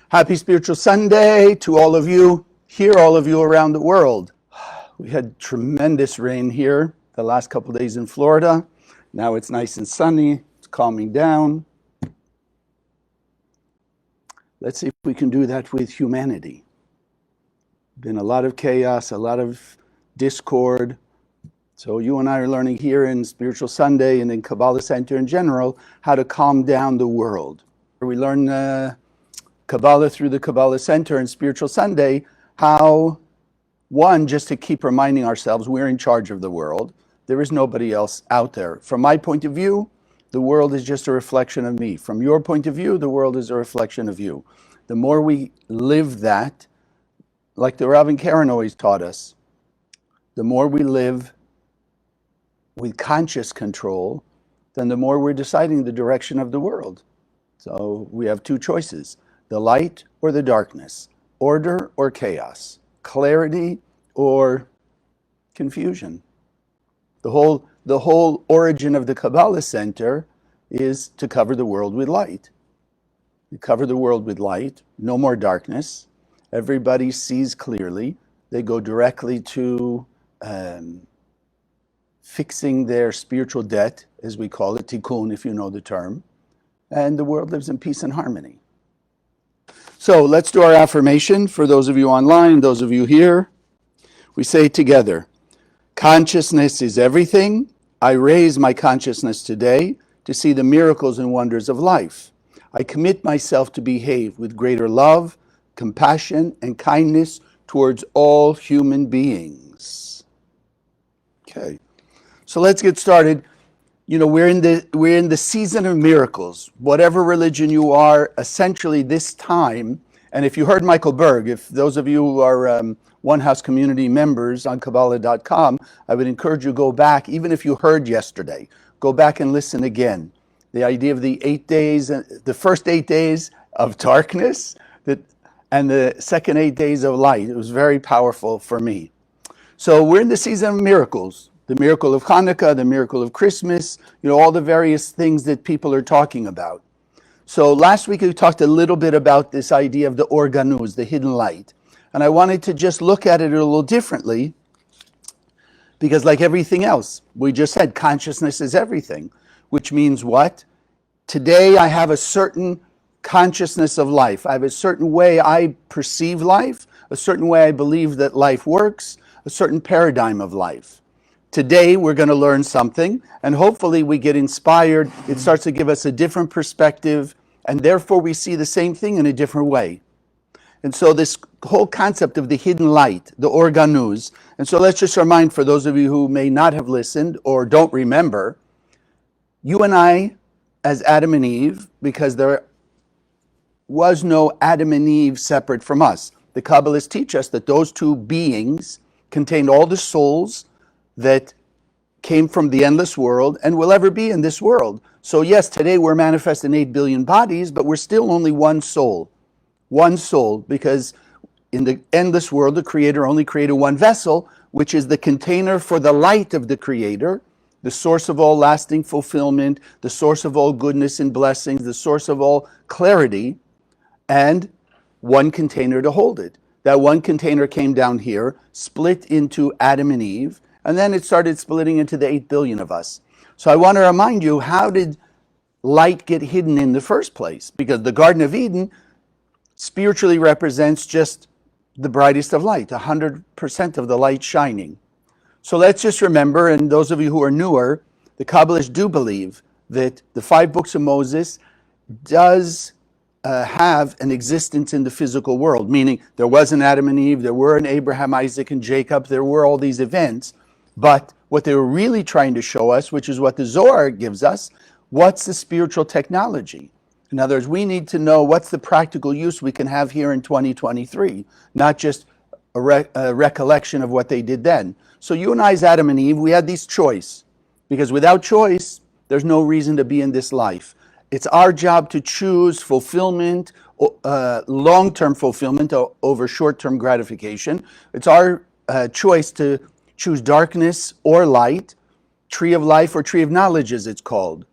Happy Spiritual Sunday to all of you here, all of you around the world. We had tremendous rain here the last couple of days in Florida. Now it's nice and sunny. It's calming down. Let's see if we can do that with humanity. Been a lot of chaos, a lot of discord. So you and I are learning here in Spiritual Sunday and in Kabbalah Center in general how to calm down the world. We learn Kabbalah through the Kabbalah Center and Spiritual Sunday, how, one, just to keep reminding ourselves we're in charge of the world. There is nobody else out there. From my point of view, the world is just a reflection of me. From your point of view, the world is a reflection of you. The more we live that, like the Rav and Karen always taught us, the more we live with conscious control, then the more we're deciding the direction of the world. So we have two choices. The light or the darkness, order or chaos, clarity or confusion. The whole origin of the Kabbalah Center is to cover the world with light. You cover the world with light, no more darkness. Everybody sees clearly. They go directly to fixing their spiritual debt, as we call it, tikkun, if you know the term. And the world lives in peace and harmony. So let's do our affirmation for those of you online, those of you here. We say together, consciousness is everything. I raise my consciousness today to see the miracles and wonders of life. I commit myself to behave with greater love, compassion, and kindness towards all human beings. Okay, so let's get started. You know, we're in the season of miracles. Whatever religion you are, essentially this time, and if you heard Michael Berg, if those of you who are One House community members on Kabbalah.com, I would encourage you to go back, even if you heard yesterday, go back and listen again. The idea of the 8 days, the first 8 days of darkness, and the second 8 days of light. It was very powerful for me. So we're in the season of miracles. The miracle of Hanukkah, the miracle of Christmas, you know, all the various things that people are talking about. So last week we talked a little bit about this idea of the organuz, the hidden light. And I wanted to just look at it a little differently because like everything else, we just said consciousness is everything, which means what? Today I have a certain consciousness of life. I have a certain way I perceive life, a certain way I believe that life works, a certain paradigm of life. Today, we're going to learn something, and hopefully we get inspired. It starts to give us a different perspective, and therefore we see the same thing in a different way. And so this whole concept of the hidden light, the organuz, and so let's just remind for those of you who may not have listened or don't remember, you and I, as Adam and Eve, because there was no Adam and Eve separate from us. The Kabbalists teach us that those two beings contained all the souls that came from the endless world and will ever be in this world. So yes, today we're manifest in 8 billion bodies, but we're still only one soul, because in the endless world, the Creator only created one vessel, which is the container for the light of the Creator, the source of all lasting fulfillment, the source of all goodness and blessings, the source of all clarity, and one container to hold it. That one container came down here, split into Adam and Eve, and then it started splitting into the 8 billion of us. So I want to remind you, how did light get hidden in the first place? Because the Garden of Eden spiritually represents just the brightest of light, 100% of the light shining. So let's just remember, and those of you who are newer, the Kabbalists do believe that the 5 books of Moses does have an existence in the physical world, meaning there was an Adam and Eve, there were an Abraham, Isaac, and Jacob, there were all these events. But what they were really trying to show us, which is what the Zohar gives us, what's the spiritual technology? In other words, we need to know what's the practical use we can have here in 2023, not just a recollection of what they did then. So you and I, as Adam and Eve, we had this choice, because without choice, there's no reason to be in this life. It's our job to choose fulfillment, long-term fulfillment over short-term gratification. It's our choice to choose darkness or light, tree of life or tree of knowledge as it's called.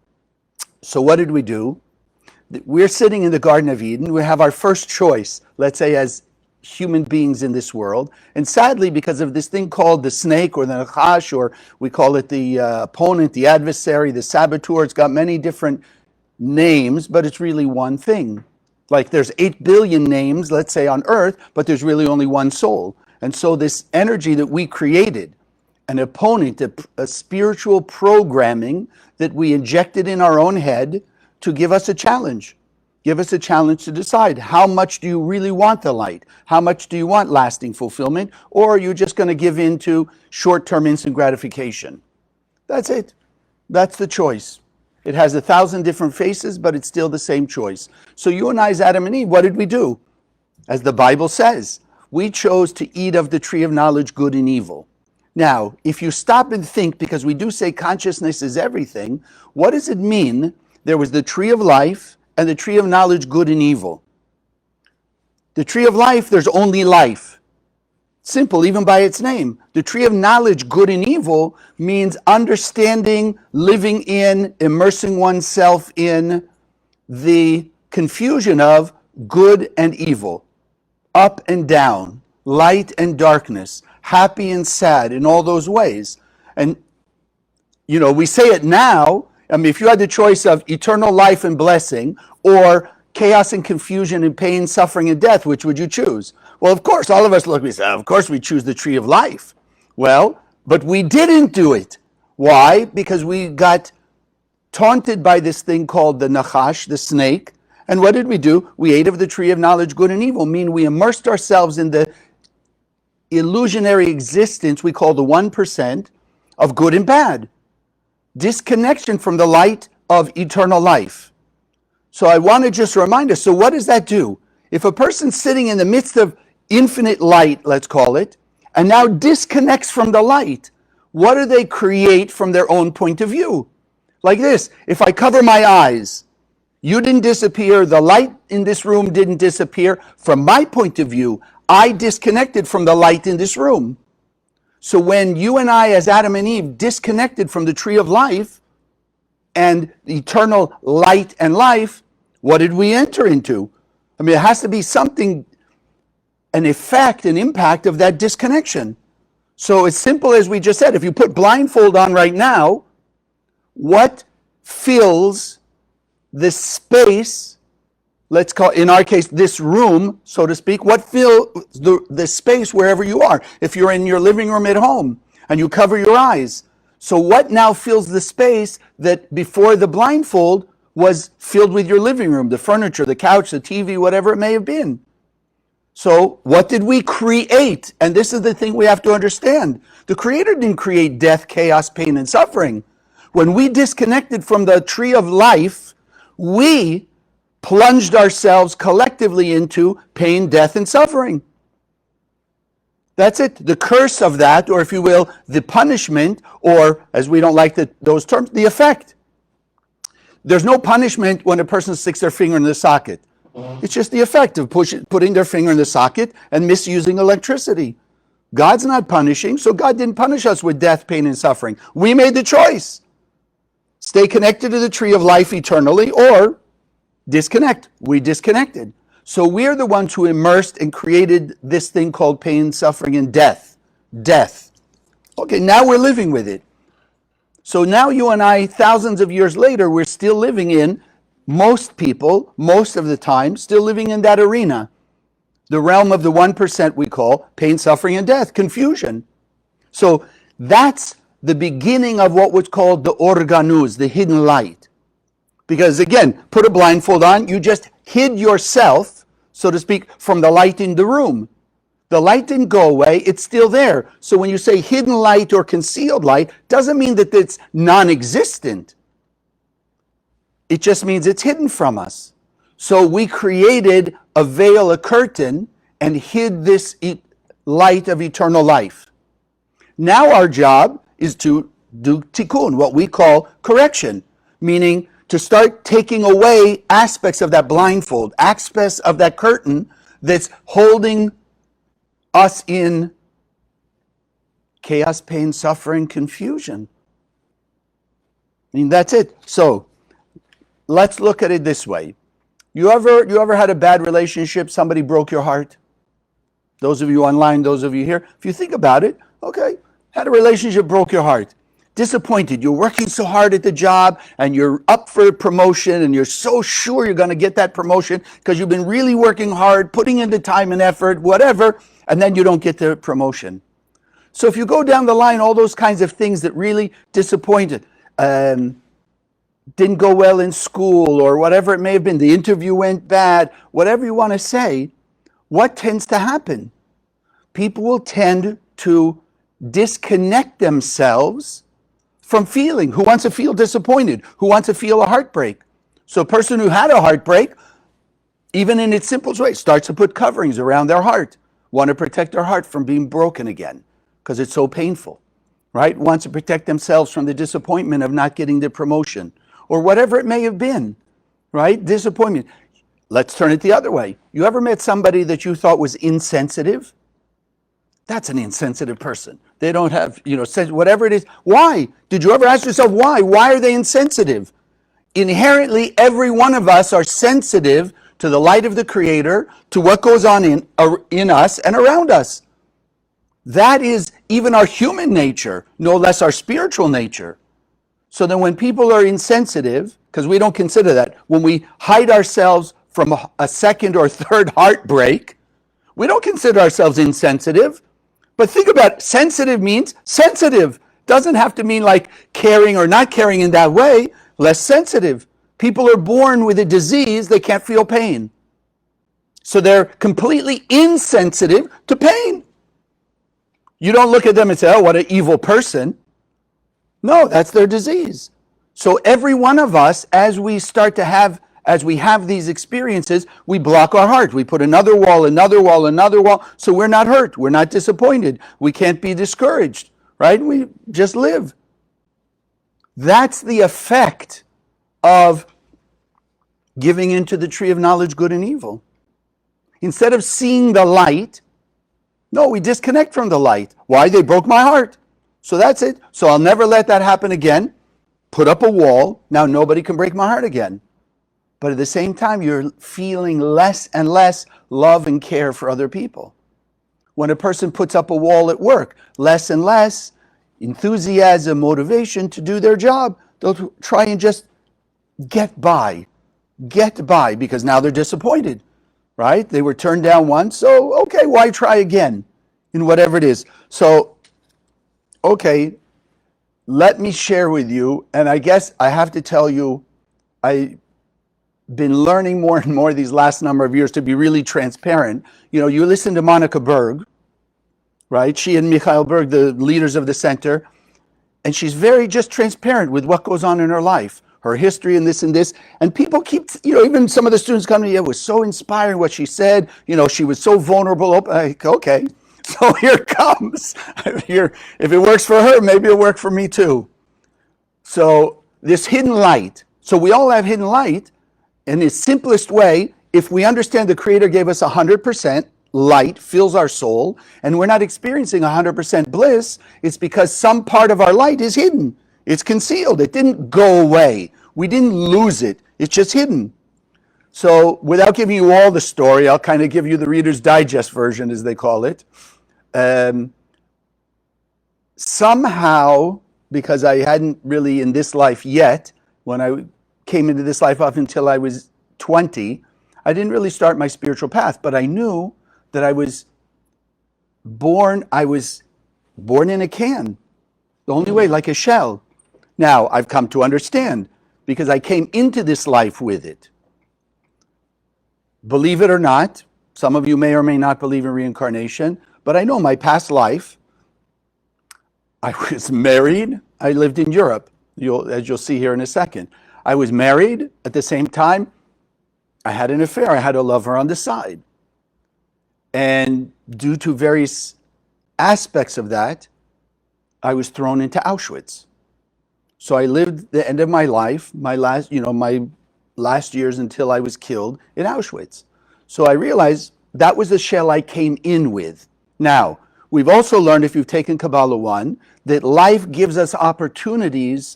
So what did we do? We're sitting in the Garden of Eden. We have our first choice, let's say, as human beings in this world. And sadly, because of this thing called the snake or the nachash, or we call it the opponent, the adversary, the saboteur, it's got many different names, but it's really one thing. Like there's 8 billion names, let's say, on earth, but there's really only one soul. And so this energy that we created, an opponent, a spiritual programming that we injected in our own head to give us a challenge. Give us a challenge to decide, how much do you really want the light? How much do you want lasting fulfillment? Or are you just going to give in to short-term instant gratification? That's it. That's the choice. It has 1,000 different faces, but it's still the same choice. So you and I, as Adam and Eve, what did we do? As the Bible says, we chose to eat of the tree of knowledge, good and evil. Now, if you stop and think, because we do say consciousness is everything, what does it mean? There was the tree of life and the tree of knowledge, good and evil. The tree of life, there's only life. Simple, even by its name. The tree of knowledge, good and evil, means understanding, living in, immersing oneself in the confusion of good and evil, up and down, light and darkness, happy and sad, in all those ways. And, you know, we say it now. I mean, if you had the choice of eternal life and blessing or chaos and confusion and pain, suffering and death, which would you choose? Well, of course, all of us look, we say, of course we choose the tree of life. Well, but we didn't do it. Why? Because we got taunted by this thing called the nachash, the snake. And what did we do? We ate of the tree of knowledge, good and evil, meaning we immersed ourselves in the illusionary existence we call the 1% of good and bad. Disconnection from the light of eternal life. So I want to just remind us, so what does that do? If a person's sitting in the midst of infinite light, let's call it, and now disconnects from the light, what do they create from their own point of view? Like this, if I cover my eyes, you didn't disappear, the light in this room didn't disappear. From my point of view, I disconnected from the light in this room. So when you and I, as Adam and Eve, disconnected from the tree of life and eternal light and life, what did we enter into? I mean, it has to be something, an effect, an impact of that disconnection. So it's simple as we just said. If you put blindfold on right now, what fills the space, let's call, in our case, this room, so to speak, what fills the space wherever you are? If you're in your living room at home and you cover your eyes, so what now fills the space that before the blindfold was filled with your living room, the furniture, the couch, the TV, whatever it may have been? So what did we create? And this is the thing we have to understand. The Creator didn't create death, chaos, pain, and suffering. When we disconnected from the tree of life, we plunged ourselves collectively into pain, death, and suffering. That's it. The curse of that, or if you will, the punishment, or as we don't like those terms, the effect. There's no punishment when a person sticks their finger in the socket. It's just the effect of putting their finger in the socket and misusing electricity. God's not punishing, so God didn't punish us with death, pain, and suffering. We made the choice. Stay connected to the tree of life eternally, or disconnect. We disconnected. So we're the ones who immersed and created this thing called pain, suffering, and death. Death. Okay, now we're living with it. So now you and I, thousands of years later, we're still living in, most people, most of the time, still living in that arena. The realm of the 1% we call pain, suffering, and death, confusion. So that's the beginning of what was called the organuz, the hidden light. Because again, put a blindfold on, you just hid yourself, so to speak, from the light in the room. The light didn't go away, it's still there. So when you say hidden light or concealed light, doesn't mean that it's non-existent. It just means it's hidden from us. So we created a veil, a curtain, and hid this light of eternal life. Now our job is to do tikkun, what we call correction, meaning to start taking away aspects of that blindfold, aspects of that curtain that's holding us in chaos, pain, suffering, confusion. I mean, that's it. So let's look at it this way. You ever had a bad relationship? Somebody broke your heart? Those of you online, those of you here, if you think about it, okay, had a relationship, broke your heart. Disappointed. You're working so hard at the job and you're up for promotion and you're so sure you're going to get that promotion because you've been really working hard, putting in the time and effort, whatever, and then you don't get the promotion. So if you go down the line, all those kinds of things that really disappointed, didn't go well in school or whatever it may have been, the interview went bad, whatever you want to say, what tends to happen? People will tend to disconnect themselves from feeling. Who wants to feel disappointed? Who wants to feel a heartbreak? So a person who had a heartbreak, even in its simplest way, starts to put coverings around their heart, want to protect their heart from being broken again because it's so painful, right? Wants to protect themselves from the disappointment of not getting the promotion or whatever it may have been, right? Disappointment. Let's turn it the other way. You ever met somebody that you thought was insensitive? That's an insensitive person. They don't have, whatever it is. Why? Did you ever ask yourself why? Why are they insensitive? Inherently, every one of us are sensitive to the light of the Creator, to what goes on in us and around us. That is even our human nature, no less our spiritual nature. So then when people are insensitive, because we don't consider that, when we hide ourselves from a second or third heartbreak, we don't consider ourselves insensitive. But think about it. Sensitive means sensitive. Doesn't have to mean like caring or not caring in that way. Less sensitive. People are born with a disease, they can't feel pain. So they're completely insensitive to pain. You don't look at them and say, oh, what an evil person. No, that's their disease. So every one of us, as we have these experiences, we block our heart. We put another wall, so we're not hurt. We're not disappointed. We can't be discouraged, right? We just live. That's the effect of giving into the tree of knowledge, good and evil. Instead of seeing the light, no, we disconnect from the light. Why? They broke my heart. So that's it. So I'll never let that happen again. Put up a wall. Now nobody can break my heart again. But at the same time, you're feeling less and less love and care for other people. When a person puts up a wall at work, less and less enthusiasm, motivation to do their job. They'll try and just get by, because now they're disappointed, right? They were turned down once, so okay, why try again in whatever it is? So, okay, let me share with you, and I guess I have to tell you, I've been learning more and more these last number of years to be really transparent. You listen to Monica Berg, right? She and Michael Berg, the leaders of the center, and she's very just transparent with what goes on in her life, her history and this, and people keep, even some of the students come to me, it was so inspiring what she said, she was so vulnerable, okay, so here it comes. If it works for her, maybe it'll work for me too. So this hidden light, so we all have hidden light. In the simplest way, if we understand the Creator gave us 100%, light fills our soul, and we're not experiencing 100% bliss, it's because some part of our light is hidden. It's concealed. It didn't go away. We didn't lose it. It's just hidden. So without giving you all the story, I'll kind of give you the Reader's Digest version, as they call it. Somehow, because I hadn't really in this life yet, when I came into this life up until I was 20, I didn't really start my spiritual path, but I knew that I was born in a can, the only way, like a shell. Now, I've come to understand, because I came into this life with it. Believe it or not, some of you may or may not believe in reincarnation, but I know my past life, I was married, I lived in Europe, as you'll see here in a second. I was married. At the same time, I had an affair. I had a lover on the side. And due to various aspects of that, I was thrown into Auschwitz. So I lived the end of my life, my last years until I was killed in Auschwitz. So I realized that was the shell I came in with. Now, we've also learned, if you've taken Kabbalah 1, that life gives us opportunities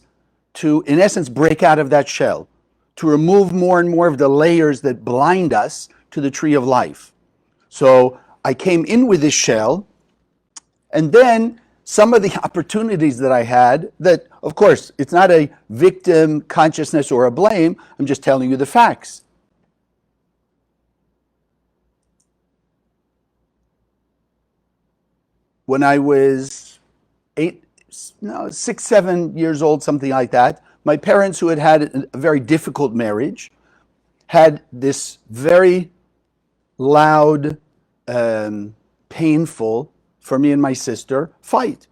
to, in essence, break out of that shell. to remove more and more of the layers that blind us to the tree of life. So I came in with this shell, and then some of the opportunities that I had that, of course, it's not a victim consciousness or a blame. I'm just telling you the facts. When I was 6, 7 years old, something like that, my parents, who had had a very difficult marriage, had this very loud, painful, for me and my sister, fight.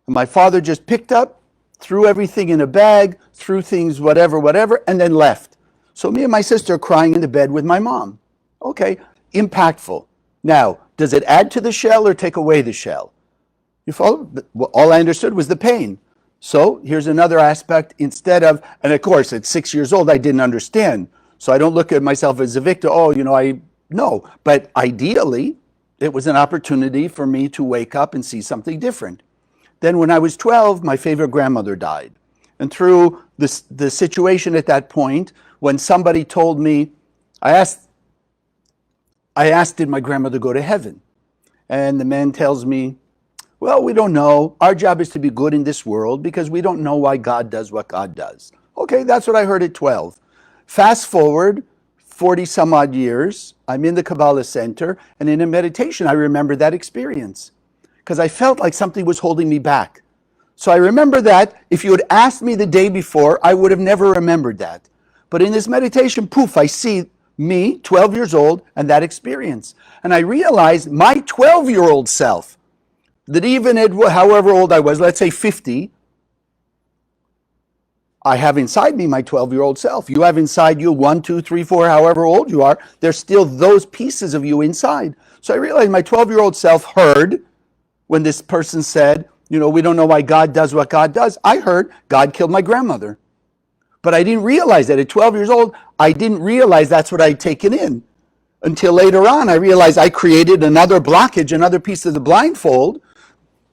And my father just picked up, threw everything in a bag, threw things, whatever, and then left. So me and my sister are crying in the bed with my mom. Okay, impactful. Now, does it add to the shell or take away the shell? You follow? All I understood was the pain. So here's another aspect. Instead of, and of course, at 6 years old, I didn't understand. So I don't look at myself as a victim. No. But ideally, it was an opportunity for me to wake up and see something different. Then when I was 12, my favorite grandmother died. And through the situation at that point, when somebody told me, I asked, did my grandmother go to heaven? And the man tells me, well, we don't know. Our job is to be good in this world because we don't know why God does what God does. Okay, that's what I heard at 12. Fast forward 40 some odd years, I'm in the Kabbalah Center, and in a meditation, I remember that experience because I felt like something was holding me back. So I remember that. If you had asked me the day before, I would have never remembered that. But in this meditation, poof, I see me, 12 years old, and that experience. And I realized my 12-year-old self, that even at however old I was, let's say 50, I have inside me my 12-year-old self. You have inside you 1, 2, 3, 4, however old you are, there's still those pieces of you inside. So I realized my 12-year-old self heard when this person said, we don't know why God does what God does. I heard God killed my grandmother. But I didn't realize that at 12 years old, I didn't realize that's what I'd taken in. Until later on, I realized I created another blockage, another piece of the blindfold.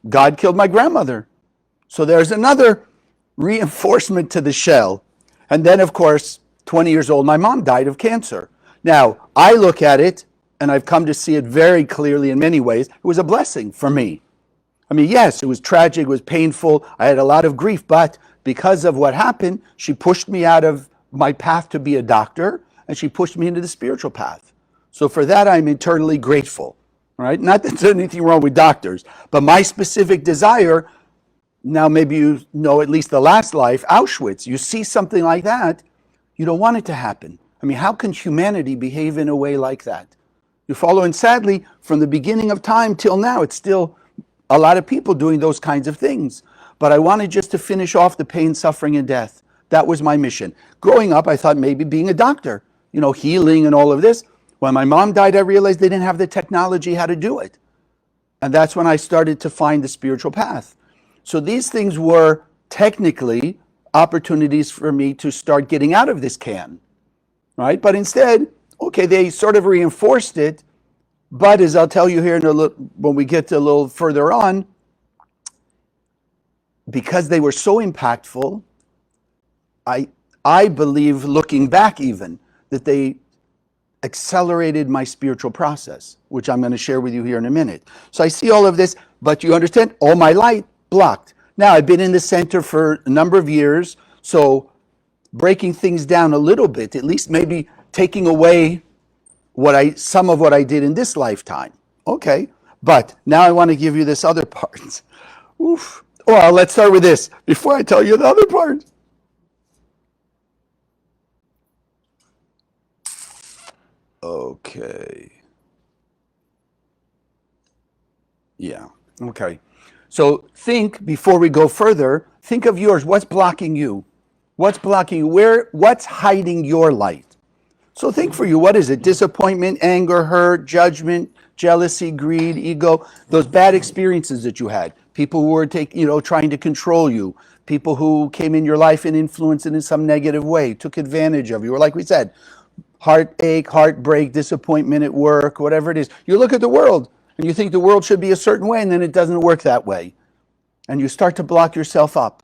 God killed my grandmother. So there's another reinforcement to the shell. And then, of course, 20 years old, my mom died of cancer. Now, I look at it, and I've come to see it very clearly in many ways. It was a blessing for me. I mean, yes, it was tragic, it was painful. I had a lot of grief, but because of what happened, she pushed me out of my path to be a doctor, and she pushed me into the spiritual path. So for that, I'm eternally grateful. Right? Not that there's anything wrong with doctors, but my specific desire, now maybe you know at least the last life, Auschwitz, you see something like that, you don't want it to happen. I mean, how can humanity behave in a way like that? You follow? And sadly, from the beginning of time till now, it's still a lot of people doing those kinds of things. But I wanted just to finish off the pain, suffering, and death. That was my mission. Growing up, I thought maybe being a doctor, healing and all of this. When my mom died, I realized they didn't have the technology how to do it. And that's when I started to find the spiritual path. So these things were technically opportunities for me to start getting out of this can, right? But instead, okay, they sort of reinforced it. But as I'll tell you here when we get to a little further on, because they were so impactful, I believe, looking back even, that they accelerated my spiritual process, which I'm going to share with you here in a minute. So I see all of this, but you understand, all my light blocked. Now, I've been in the center for a number of years, so breaking things down a little bit, at least maybe taking away some of what I did in this lifetime. Okay, but now I want to give you this other part. Oof. Well, let's start with this before I tell you the other part. Okay. Yeah. Okay. So think, before we go further, think of yours. What's blocking you? What's blocking you? What's hiding your light? So think for you, what is it? Disappointment, anger, hurt, judgment, jealousy, greed, ego, those bad experiences that you had. People who were trying to control you. People who came in your life and influenced it in some negative way, took advantage of you. Or like we said, heartache, heartbreak, disappointment at work, whatever it is. You look at the world and you think the world should be a certain way, and then it doesn't work that way. And you start to block yourself up.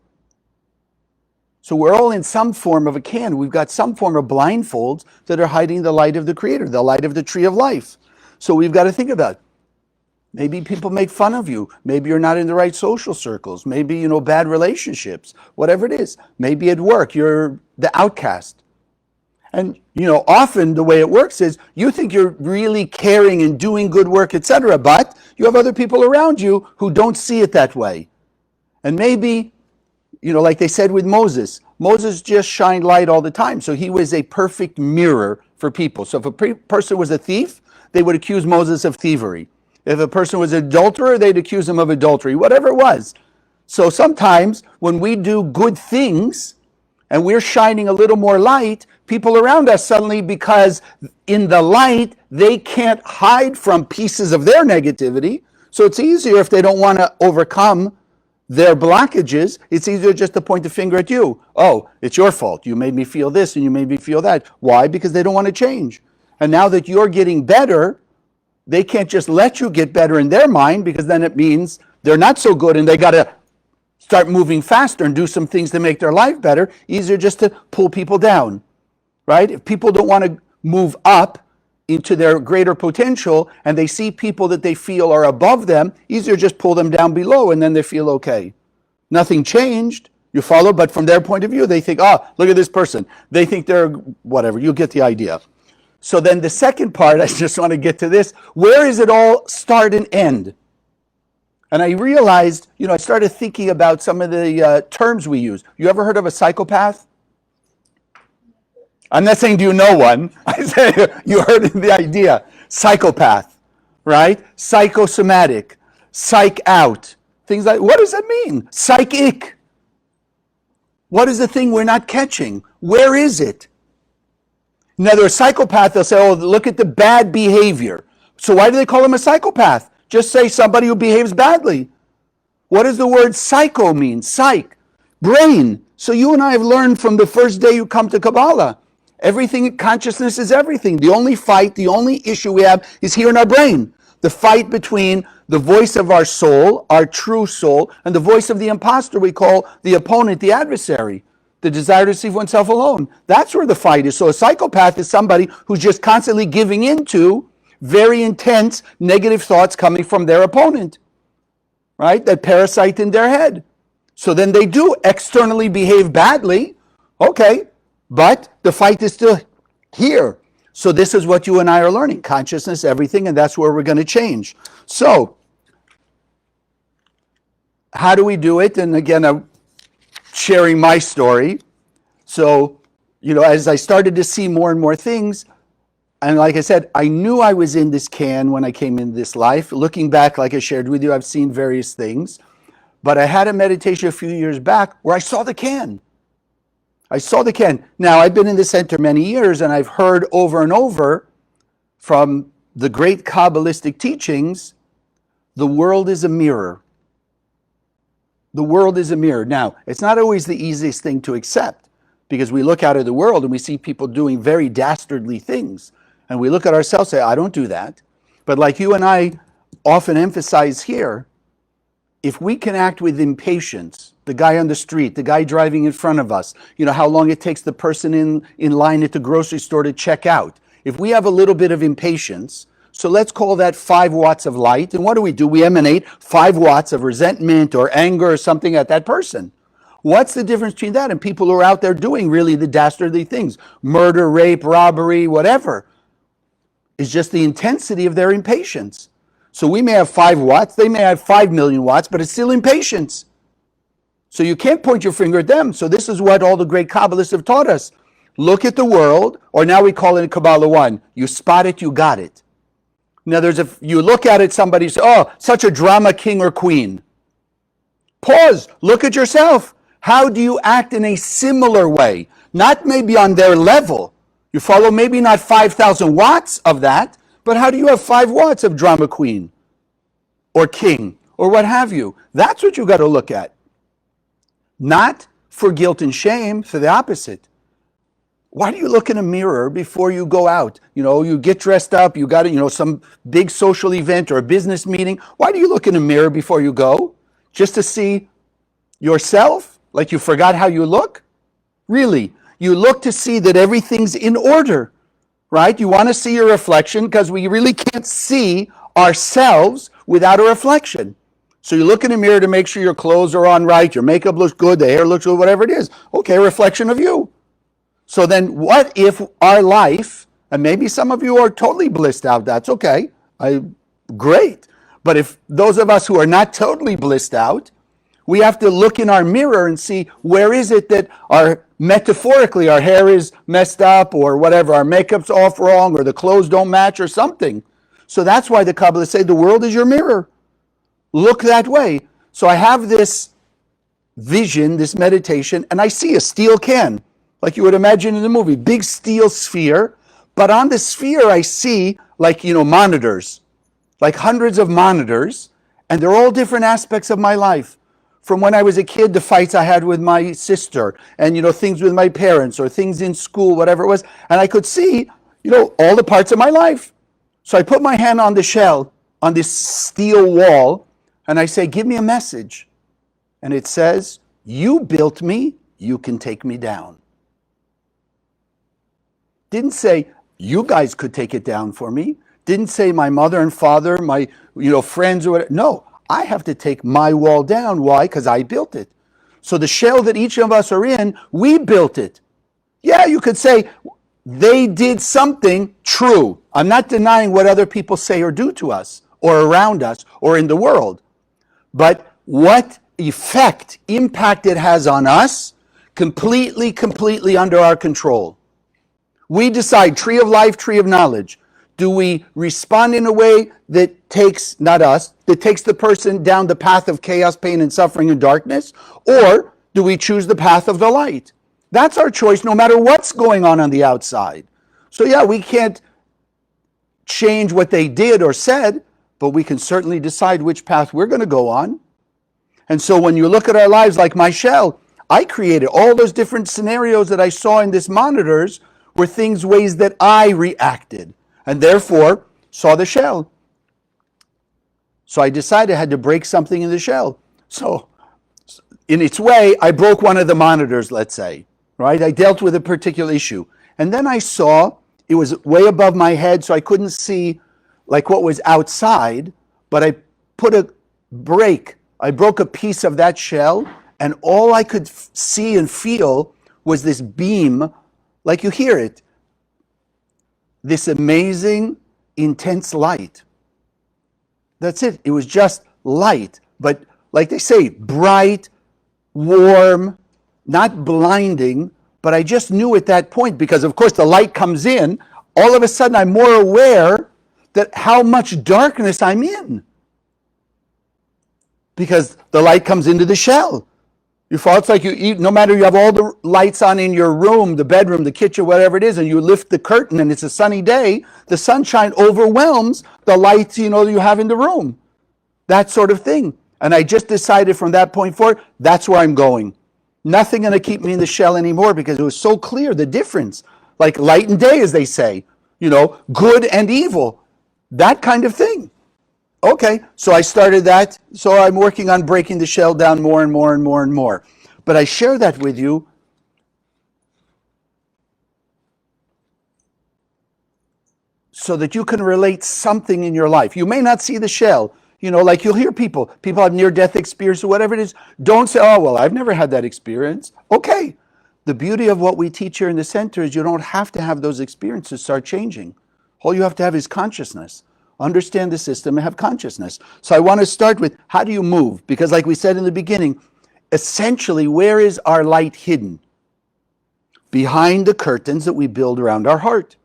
So we're all in some form of a can. We've got some form of blindfolds that are hiding the light of the Creator, the light of the tree of life. So we've got to think about it. Maybe people make fun of you. Maybe you're not in the right social circles. Maybe, bad relationships, whatever it is. Maybe at work, you're the outcast. And, often the way it works is you think you're really caring and doing good work, etc., but you have other people around you who don't see it that way. And maybe, like they said with Moses just shined light all the time. So he was a perfect mirror for people. So if a person was a thief, they would accuse Moses of thievery. If a person was an adulterer, they'd accuse him of adultery, whatever it was. So sometimes when we do good things and we're shining a little more light, people around us suddenly, because in the light, they can't hide from pieces of their negativity. So it's easier if they don't want to overcome their blockages, it's easier just to point the finger at you. Oh, it's your fault. You made me feel this and you made me feel that. Why? Because they don't want to change. And now that you're getting better, they can't just let you get better in their mind, because then it means they're not so good and they got to start moving faster and do some things to make their life better. Easier just to pull people down, right? If people don't want to move up into their greater potential and they see people that they feel are above them, easier just pull them down below and then they feel okay. Nothing changed, you follow, but from their point of view, they think, oh, look at this person. They think they're whatever, you get the idea. So then the second part, I just want to get to this. Where does it all start and end? And I realized, I started thinking about some of the terms we use. You ever heard of a psychopath? I'm not saying do you know one. I say you heard the idea. Psychopath, right? Psychosomatic, psych out. Things like, what does that mean? Psychic. What is the thing we're not catching? Where is it? Now, they're a psychopath. They'll say, oh, look at the bad behavior. So why do they call him a psychopath? Just say somebody who behaves badly. What does the word psycho mean? Psych. Brain. So you and I have learned from the first day you come to Kabbalah. Everything, consciousness is everything. The only fight, the only issue we have is here in our brain. The fight between the voice of our soul, our true soul, and the voice of the imposter we call the opponent, the adversary. The desire to see oneself alone. That's where the fight is. So a psychopath is somebody who's just constantly giving into very intense negative thoughts coming from their opponent, right? That parasite in their head. So then they do externally behave badly. Okay, but the fight is still here. So this is what you and I are learning. Consciousness, everything, and that's where we're going to change. So how do we do it? And again, I'm sharing my story. So, as I started to see more and more things, and like I said, I knew I was in this can when I came in this life. Looking back, like I shared with you, I've seen various things. But I had a meditation a few years back where I saw the can. I saw the can. Now, I've been in the center many years, and I've heard over and over from the great Kabbalistic teachings, the world is a mirror. The world is a mirror. Now, it's not always the easiest thing to accept, because we look out at the world and we see people doing very dastardly things. And we look at ourselves and say, I don't do that. But like you and I often emphasize here, if we can act with impatience, the guy on the street, the guy driving in front of us, how long it takes the person in line at the grocery store to check out. If we have a little bit of impatience, so let's call that 5 watts of light. And what do? We emanate 5 watts of resentment or anger or something at that person. What's the difference between that and people who are out there doing really the dastardly things? Murder, rape, robbery, whatever. It's just the intensity of their impatience. So we may have 5 watts, they may have 5 million watts, but it's still impatience. So you can't point your finger at them. So this is what all the great Kabbalists have taught us. Look at the world, or now we call it in Kabbalah 1. You spot it, you got it. Now, you look at it, somebody says, oh, such a drama king or queen. Pause. Look at yourself. How do you act in a similar way? Not maybe on their level. You follow? Maybe not 5,000 watts of that, but how do you have 5 watts of drama queen or king or what have you? That's what you got to look at. Not for guilt and shame, for the opposite. Why do you look in a mirror before you go out? You get dressed up, you got some big social event or a business meeting. Why do you look in a mirror before you go? Just to see yourself? Like you forgot how you look? Really. You look to see that everything's in order, right? You want to see your reflection because we really can't see ourselves without a reflection. So you look in the mirror to make sure your clothes are on right, your makeup looks good, the hair looks good, whatever it is. Okay, reflection of you. So then what if our life, and maybe some of you are totally blissed out, that's okay, great. But if those of us who are not totally blissed out, we have to look in our mirror and see where is it that metaphorically our hair is messed up or whatever, our makeup's off wrong or the clothes don't match or something. So that's why the Kabbalists say the world is your mirror. Look that way. So I have this vision, this meditation, and I see a steel can, like you would imagine in the movie, big steel sphere. But on the sphere I see monitors, like hundreds of monitors, and they're all different aspects of my life. From when I was a kid, the fights I had with my sister, and things with my parents, or things in school, whatever it was, and I could see, all the parts of my life. So I put my hand on the shell, on this steel wall, and I say, give me a message. And it says, you built me, you can take me down. Didn't say, you guys could take it down for me. Didn't say my mother and father, my friends or whatever. No. I have to take my wall down. Why? Because I built it. So the shell that each of us are in, we built it. Yeah, you could say they did something true. I'm not denying what other people say or do to us or around us or in the world. But what impact it has on us, completely under our control. We decide, tree of life, tree of knowledge. Do we respond in a way that takes, not us, that takes the person down the path of chaos, pain, and suffering and darkness? Or do we choose the path of the light? That's our choice no matter what's going on the outside. So yeah, we can't change what they did or said, but we can certainly decide which path we're going to go on. And so when you look at our lives like my shell, I created all those different scenarios that I saw in these monitors were ways that I reacted. And therefore, saw the shell. So I decided I had to break something in the shell. So, in its way, I broke one of the monitors, let's say, right? I dealt with a particular issue. And then I saw, it was way above my head, so I couldn't see what was outside, but I put a break. I broke a piece of that shell, and all I could see and feel was this beam, like you hear it, this amazing, intense light. That's it. It was just light, but like they say, bright, warm, not blinding, but I just knew at that point, because of course the light comes in, all of a sudden I'm more aware that how much darkness I'm in. Because the light comes into the shell. You fall, it's like you eat, no matter you have all the lights on in your room, the bedroom, the kitchen, whatever it is, and you lift the curtain and it's a sunny day, the sunshine overwhelms the lights, you have in the room. That sort of thing. And I just decided from that point forward, that's where I'm going. Nothing going to keep me in the shell anymore because it was so clear, the difference. Like light and day, as they say, good and evil. That kind of thing. Okay, so I started that. So I'm working on breaking the shell down more and more and more and more. But I share that with you so that you can relate something in your life. You may not see the shell. Like you'll hear people have near-death experience or whatever it is. Don't say, oh, well, I've never had that experience. Okay. The beauty of what we teach here in the center is you don't have to have those experiences start changing. All you have to have is consciousness. Understand the system and have consciousness. So I want to start with, how do you move? Because like we said in the beginning, essentially, where is our light hidden? Behind the curtains that we build around our heart.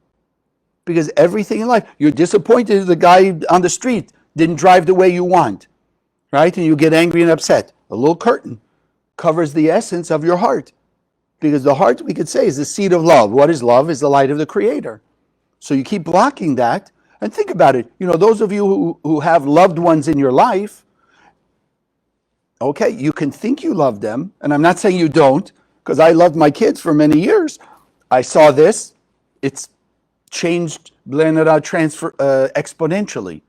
Because everything in life, you're disappointed the guy on the street didn't drive the way you want, right? And you get angry and upset. A little curtain covers the essence of your heart. Because the heart, we could say, is the seat of love. What is love? Is the light of the Creator. So you keep blocking that. And think about it. Those of you who have loved ones in your life, okay, you can think you love them. And I'm not saying you don't, because I loved my kids for many years. I saw this. It's changed, exponentially.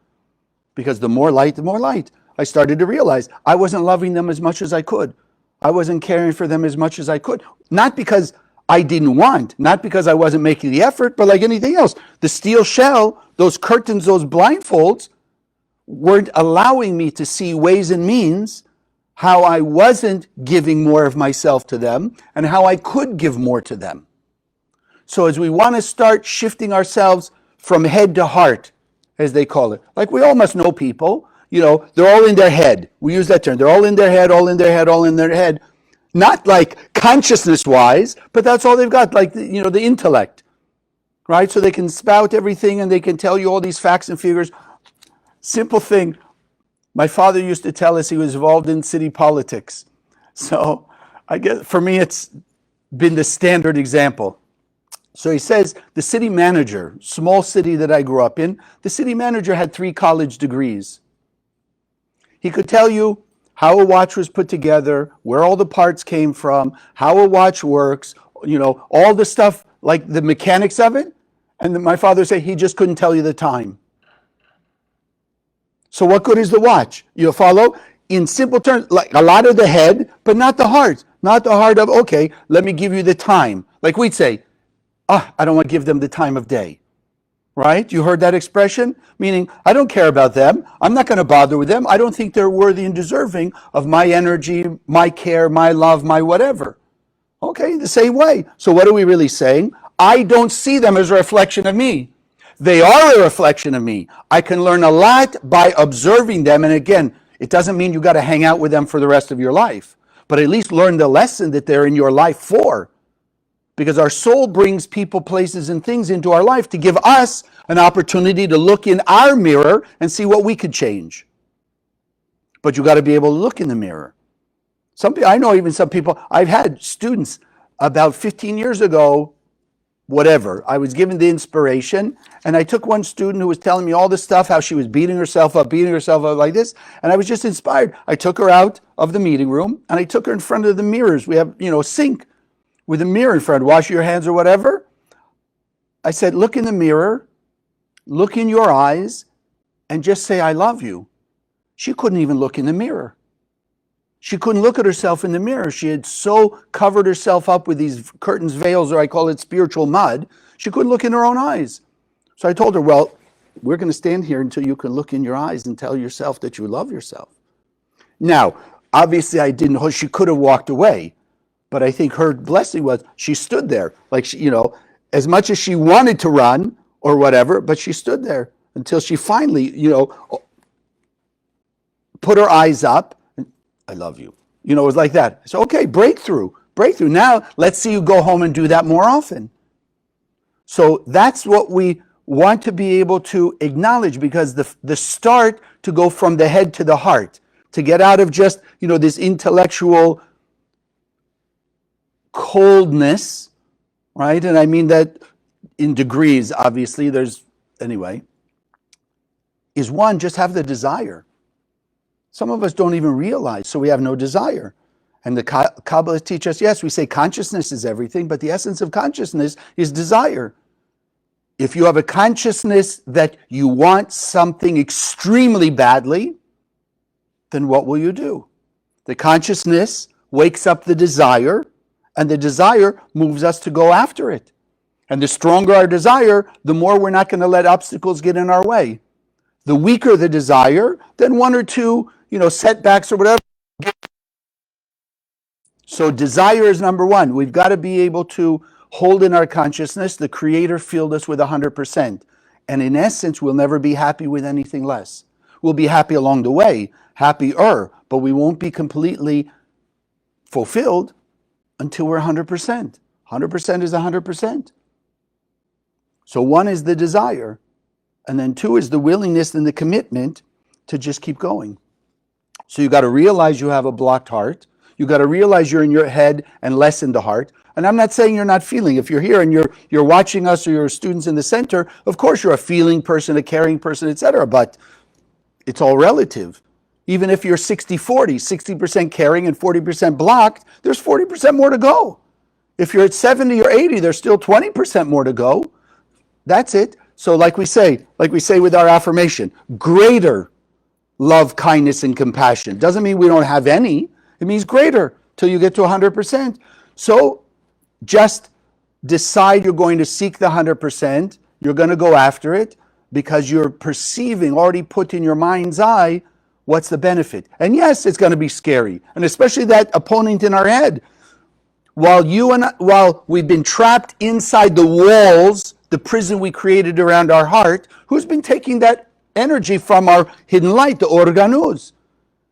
Because the more light, the more light. I started to realize I wasn't loving them as much as I could. I wasn't caring for them as much as I could. Not because I didn't want, not because I wasn't making the effort, but like anything else. The steel shell, those curtains, those blindfolds, weren't allowing me to see ways and means how I wasn't giving more of myself to them and how I could give more to them. So as we want to start shifting ourselves from head to heart, as they call it, like we all must know people, they're all in their head. We use that term. They're all in their head, all in their head, all in their head. Not like consciousness-wise, but that's all they've got, like, the intellect, right? So they can spout everything and they can tell you all these facts and figures. Simple thing. My father used to tell us he was involved in city politics. So I guess for me, it's been the standard example. So he says the city manager, small city that I grew up in, the city manager had 3 college degrees. He could tell you how a watch was put together, where all the parts came from, how a watch works, all the stuff, like the mechanics of it. And my father said he just couldn't tell you the time. So what good is the watch? You follow? In simple terms, like a lot of the head, but not the heart. Not the heart of, okay, let me give you the time. Like we'd say, I don't want to give them the time of day. Right? You heard that expression? Meaning, I don't care about them. I'm not going to bother with them. I don't think they're worthy and deserving of my energy, my care, my love, my whatever. Okay, the same way. So what are we really saying? I don't see them as a reflection of me. They are a reflection of me. I can learn a lot by observing them. And again, it doesn't mean you got to hang out with them for the rest of your life, but at least learn the lesson that they're in your life for. Because our soul brings people, places, and things into our life to give us an opportunity to look in our mirror and see what we could change. But you got to be able to look in the mirror. I know even some people, I've had students about 15 years ago, whatever, I was given the inspiration, and I took one student who was telling me all this stuff, how she was beating herself up like this, and I was just inspired. I took her out of the meeting room, and I took her in front of the mirrors. We have, a sink with a mirror in front, wash your hands or whatever. I said, look in the mirror, look in your eyes, and just say, I love you. She couldn't even look in the mirror. She couldn't look at herself in the mirror. She had so covered herself up with these curtains, veils, or I call it spiritual mud, she couldn't look in her own eyes. So I told her, well, we're going to stand here until you can look in your eyes and tell yourself that you love yourself. Now, obviously I didn't, she could have walked away. But I think her blessing was she stood there, like as much as she wanted to run or whatever, but she stood there until she finally, put her eyes up. And, I love you. It was like that. So, okay, breakthrough. Now, let's see you go home and do that more often. So that's what we want to be able to acknowledge, because the start to go from the head to the heart, to get out of just, this intellectual coldness, right? And I mean that in degrees, obviously, is one, just have the desire. Some of us don't even realize, so we have no desire. And the Kabbalists teach us, yes, we say consciousness is everything, but the essence of consciousness is desire. If you have a consciousness that you want something extremely badly, then what will you do? The consciousness wakes up the desire, and the desire moves us to go after it. And the stronger our desire, the more we're not going to let obstacles get in our way. The weaker the desire, then one or two, setbacks or whatever. So desire is number one. We've got to be able to hold in our consciousness, the Creator filled us with 100%. And in essence, we'll never be happy with anything less. We'll be happy along the way, happier, but we won't be completely fulfilled until we're 100%. 100% is 100%. So one is the desire, and then two is the willingness and the commitment to just keep going. So you got to realize you have a blocked heart. You got to realize you're in your head and less in the heart. And I'm not saying you're not feeling. If you're here and you're watching us, or you're students in the center, of course you're a feeling person, a caring person, etc. But it's all relative. Even if you're 60-40, 60% caring and 40% blocked, there's 40% more to go. If you're at 70 or 80, there's still 20% more to go. That's it. So like we say with our affirmation, greater love, kindness, and compassion. Doesn't mean we don't have any. It means greater, till you get to 100%. So just decide you're going to seek the 100%. You're going to go after it because you're perceiving, already put in your mind's eye, what's the benefit. And yes, it's going to be scary. And especially that opponent in our head. While we've been trapped inside the walls, the prison we created around our heart, who's been taking that energy from our hidden light, the organuz?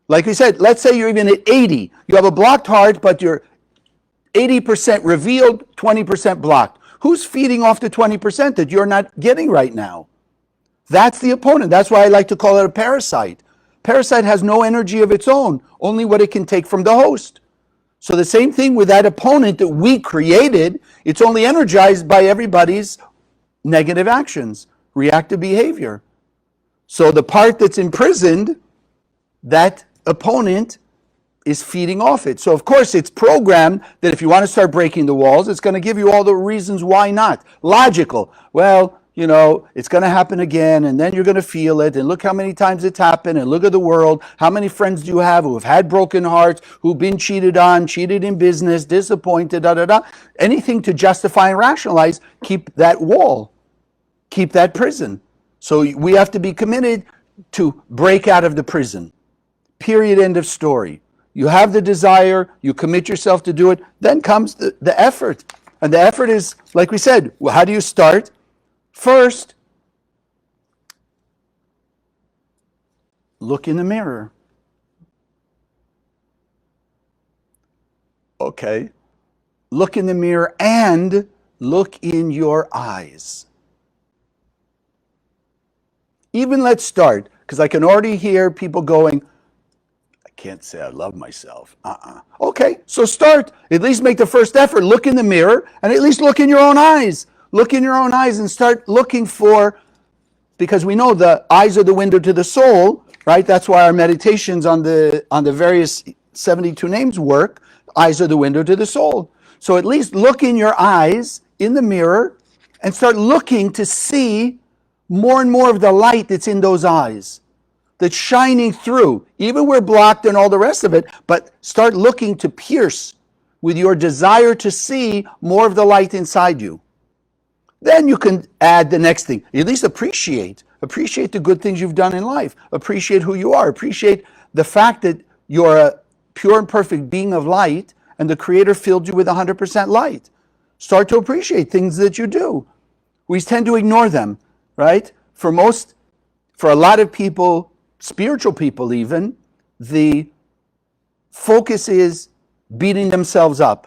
Like we said, let's say you're even at 80. You have a blocked heart, but you're 80% revealed, 20% blocked. Who's feeding off the 20% that you're not getting right now? That's the opponent. That's why I like to call it a parasite. Parasite has no energy of its own, only what it can take from the host. So the same thing with that opponent that we created, it's only energized by everybody's negative actions, reactive behavior. So the part that's imprisoned, that opponent is feeding off it. So of course it's programmed that if you want to start breaking the walls, it's going to give you all the reasons why not. Logical. Well, it's going to happen again, and then you're going to feel it, and look how many times it's happened, and look at the world. How many friends do you have who have had broken hearts, who've been cheated on, cheated in business, disappointed, Anything to justify and rationalize, keep that wall, keep that prison. So we have to be committed to break out of the prison. Period, end of story. You have the desire, you commit yourself to do it, then comes the effort. And the effort is, like we said, how do you start? First, look in the mirror. Okay. Look in the mirror and look in your eyes. Even let's start, because I can already hear people going, I can't say I love myself. Okay, so start. At least make the first effort. Look in the mirror and at least look in your own eyes. Look in your own eyes and start looking for, because we know the eyes are the window to the soul, right? That's why our meditations on the various 72 names work. Eyes are the window to the soul. So at least look in your eyes in the mirror and start looking to see more and more of the light that's in those eyes, that's shining through. Even we're blocked and all the rest of it, but start looking to pierce with your desire to see more of the light inside you. Then you can add the next thing. At least appreciate the good things you've done in life. Appreciate who you are. Appreciate the fact that you're a pure and perfect being of light and the Creator filled you with 100% light. Start to appreciate things that you do. We tend to ignore them, right? For a lot of people, spiritual people even, the focus is beating themselves up.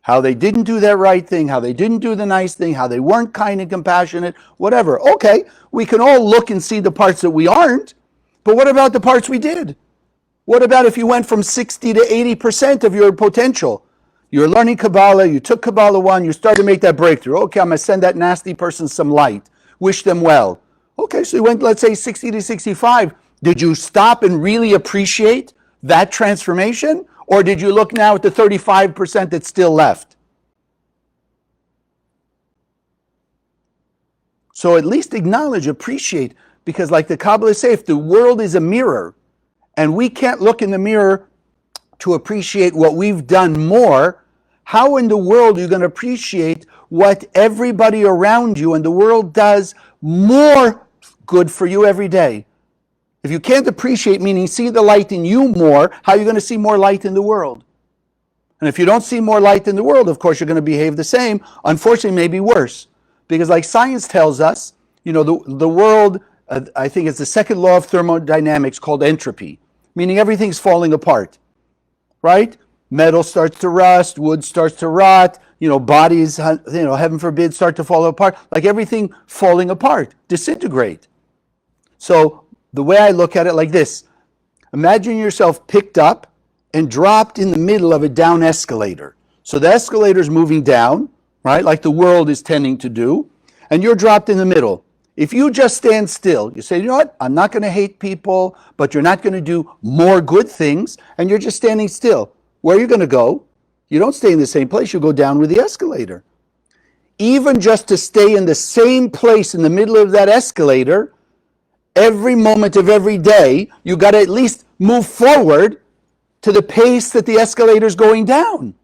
How they didn't do that right thing, how they didn't do the nice thing, how they weren't kind and compassionate, whatever. Okay, we can all look and see the parts that we aren't, but what about the parts we did? What about if you went from 60 to 80% of your potential? You're learning Kabbalah, you took Kabbalah 1, you started to make that breakthrough. Okay, I'm going to send that nasty person some light. Wish them well. Okay, so you went, let's say, 60 to 65. Did you stop and really appreciate that transformation? Or did you look now at the 35% that's still left? So at least acknowledge, appreciate, because like the Kabbalists say, if the world is a mirror and we can't look in the mirror to appreciate what we've done more, how in the world are you going to appreciate what everybody around you in the world does more good for you every day? If you can't appreciate, meaning see the light in you more, how are you going to see more light in the world? And if you don't see more light in the world, of course, you're going to behave the same. Unfortunately, maybe worse. Because like science tells us, the world, I think it's the second law of thermodynamics called entropy, meaning everything's falling apart, right? Metal starts to rust, wood starts to rot, bodies, heaven forbid, start to fall apart, like everything falling apart, disintegrate. So the way I look at it like this, imagine yourself picked up and dropped in the middle of a down escalator. So the escalator's moving down, right, like the world is tending to do, and you're dropped in the middle. If you just stand still, you say, you know what, I'm not going to hate people, but you're not going to do more good things, and you're just standing still. Where are you going to go? You don't stay in the same place, you go down with the escalator. Even just to stay in the same place in the middle of that escalator, every moment of every day, you got to at least move forward to the pace that the escalator's going down,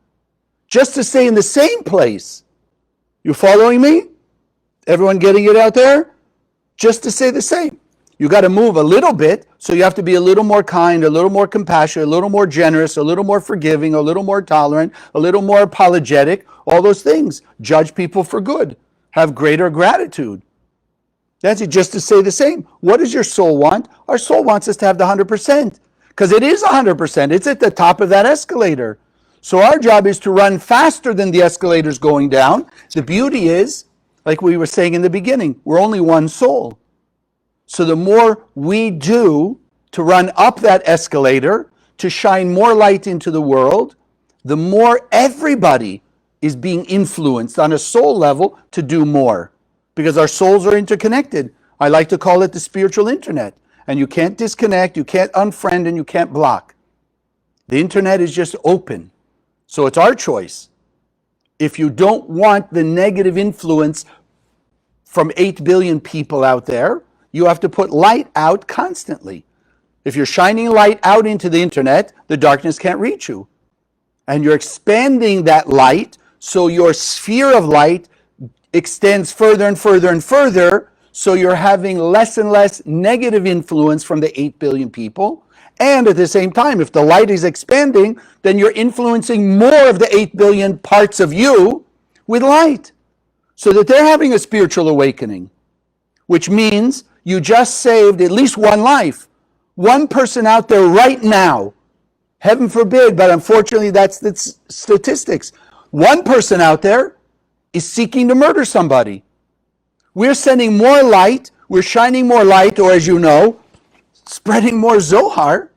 just to stay in the same place. You following me? Everyone getting it out there? Just to stay the same. You got to move a little bit, so you have to be a little more kind, a little more compassionate, a little more generous, a little more forgiving, a little more tolerant, a little more apologetic, all those things. Judge people for good. Have greater gratitude. That's it, just to stay the same. What does your soul want? Our soul wants us to have the 100%, because it is 100%. It's at the top of that escalator. So our job is to run faster than the escalator's going down. The beauty is, like we were saying in the beginning, we're only one soul. So the more we do to run up that escalator, to shine more light into the world, the more everybody is being influenced on a soul level to do more. Because our souls are interconnected. I like to call it the spiritual internet. And you can't disconnect, you can't unfriend, and you can't block. The internet is just open. So it's our choice. If you don't want the negative influence from 8 billion people out there, you have to put light out constantly. If you're shining light out into the internet, the darkness can't reach you. And you're expanding that light, so your sphere of light extends further and further and further, so you're having less and less negative influence from the 8 billion people. And at the same time, if the light is expanding, then you're influencing more of the 8 billion parts of you with light, so that they're having a spiritual awakening, which means you just saved at least one life. One person out there right now, heaven forbid, but unfortunately that's the statistics. One person out there is seeking to murder somebody. We're sending more light, we're shining more light, or as you know, spreading more Zohar,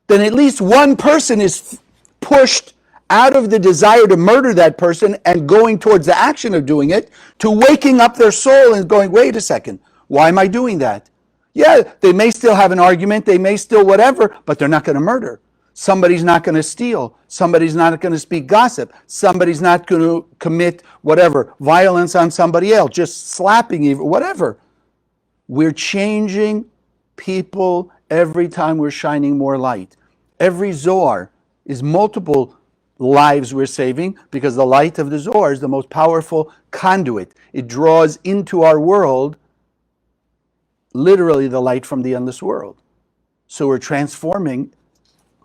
then at least one person is pushed out of the desire to murder that person and going towards the action of doing it, to waking up their soul and going, wait a second, why am I doing that? Yeah, they may still have an argument, they may still whatever, but they're not going to murder. Somebody's not going to steal. Somebody's not going to speak gossip. Somebody's not going to commit whatever, violence on somebody else, just slapping, even whatever. We're changing people every time we're shining more light. Every Zohar is multiple lives we're saving, because the light of the Zohar is the most powerful conduit. It draws into our world literally the light from the endless world. So we're transforming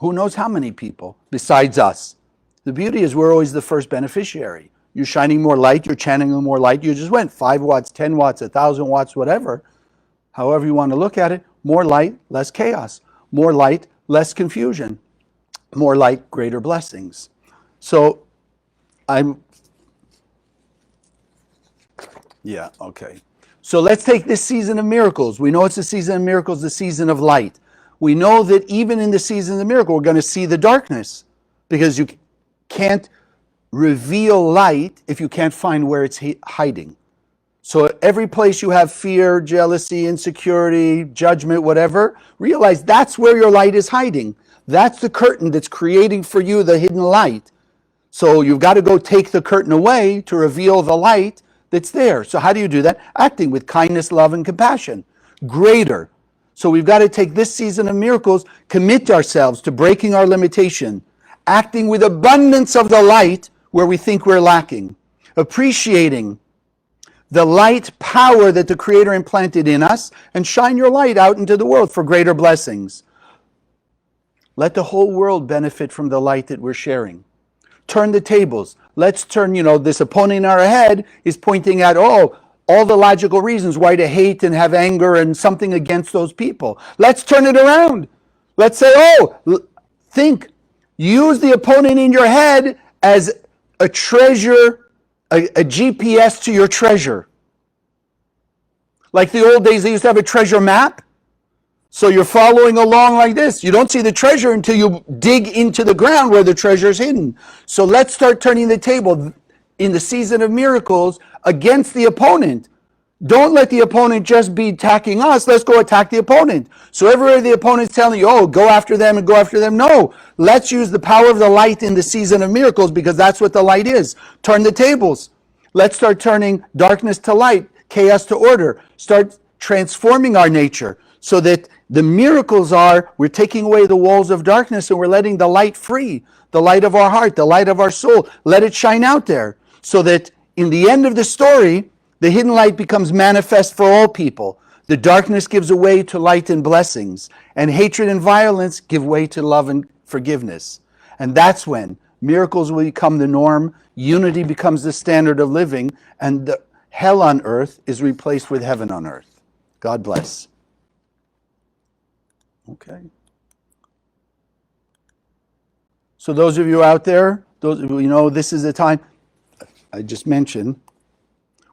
who knows how many people besides us. The beauty is we're always the first beneficiary. You're shining more light, you're channeling more light. You just went 5 watts, 10 watts, 1,000 watts, whatever. However you want to look at it, more light, less chaos. More light, less confusion. More light, greater blessings. So okay. So let's take this season of miracles. We know it's the season of miracles, the season of light. We know that even in the season of miracle, we're going to see the darkness, because you can't reveal light if you can't find where it's hiding. So every place you have fear, jealousy, insecurity, judgment, whatever, realize that's where your light is hiding. That's the curtain that's creating for you the hidden light. So you've got to go take the curtain away to reveal the light that's there. So how do you do that? Acting with kindness, love, and compassion. Greater. So we've got to take this season of miracles, commit ourselves to breaking our limitation, acting with abundance of the light where we think we're lacking, appreciating the light power that the Creator implanted in us, and shine your light out into the world for greater blessings. Let the whole world benefit from the light that we're sharing. Turn the tables. Let's turn, this opponent in our head is pointing at, all the logical reasons why to hate and have anger and something against those people. Let's turn it around. Let's say, think, use the opponent in your head as a treasure, a GPS to your treasure. Like the old days, they used to have a treasure map. So you're following along like this. You don't see the treasure until you dig into the ground where the treasure is hidden. So let's start turning the table in the season of miracles against the opponent. Don't let the opponent just be attacking us. Let's go attack the opponent. So everywhere the opponent's telling you, go after them and go after them. No, let's use the power of the light in the season of miracles, because that's what the light is. Turn the tables. Let's start turning darkness to light, chaos to order. Start transforming our nature so that The miracles are we're taking away the walls of darkness and we're letting the light free, the light of our heart, the light of our soul. Let it shine out there so that in the end of the story, the hidden light becomes manifest for all people. The darkness gives way to light and blessings, and hatred and violence give way to love and forgiveness. And that's when miracles will become the norm, unity becomes the standard of living, and the hell on earth is replaced with heaven on earth. God bless. Okay. So those of you out there, those of you this is the time I just mentioned.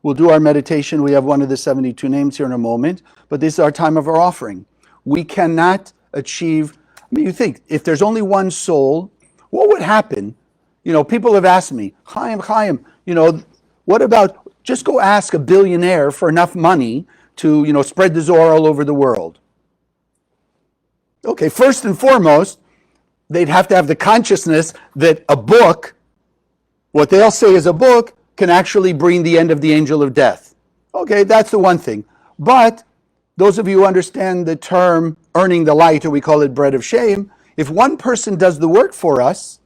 We'll do our meditation. We have one of the 72 names here in a moment, but this is our time of our offering. We cannot achieve, you think, if there's only one soul, what would happen? People have asked me, Chaim, what about, just go ask a billionaire for enough money to, spread the Zohar all over the world. Okay, first and foremost, they'd have to have the consciousness that a book, what they'll say is a book, can actually bring the end of the angel of death. Okay, that's the one thing. But those of you who understand the term earning the light, or we call it bread of shame, if one person does the work for us,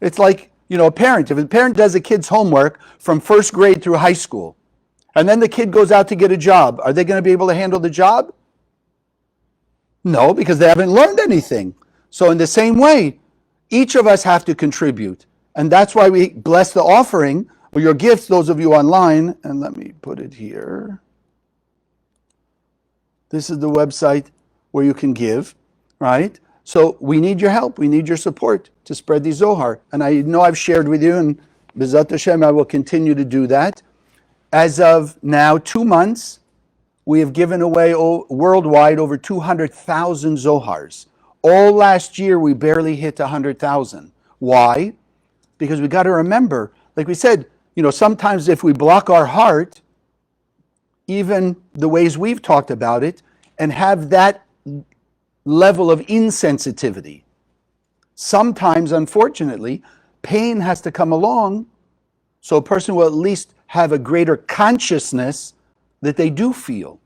it's like, a parent. If a parent does a kid's homework from first grade through high school, and then the kid goes out to get a job, are they going to be able to handle the job? No, because they haven't learned anything. So in the same way, each of us have to contribute. And that's why we bless the offering, or your gifts, those of you online. And let me put it here. This is the website where you can give, right? So we need your help. We need your support to spread the Zohar. And I know I've shared with you, and B'ezrat Hashem, I will continue to do that. As of now, 2 months, we have given away worldwide over 200,000 Zohars. All last year, we barely hit 100,000. Why? Because we got to remember, like we said, sometimes if we block our heart, even the ways we've talked about it, and have that level of insensitivity, sometimes, unfortunately, pain has to come along so a person will at least have a greater consciousness that they do feel.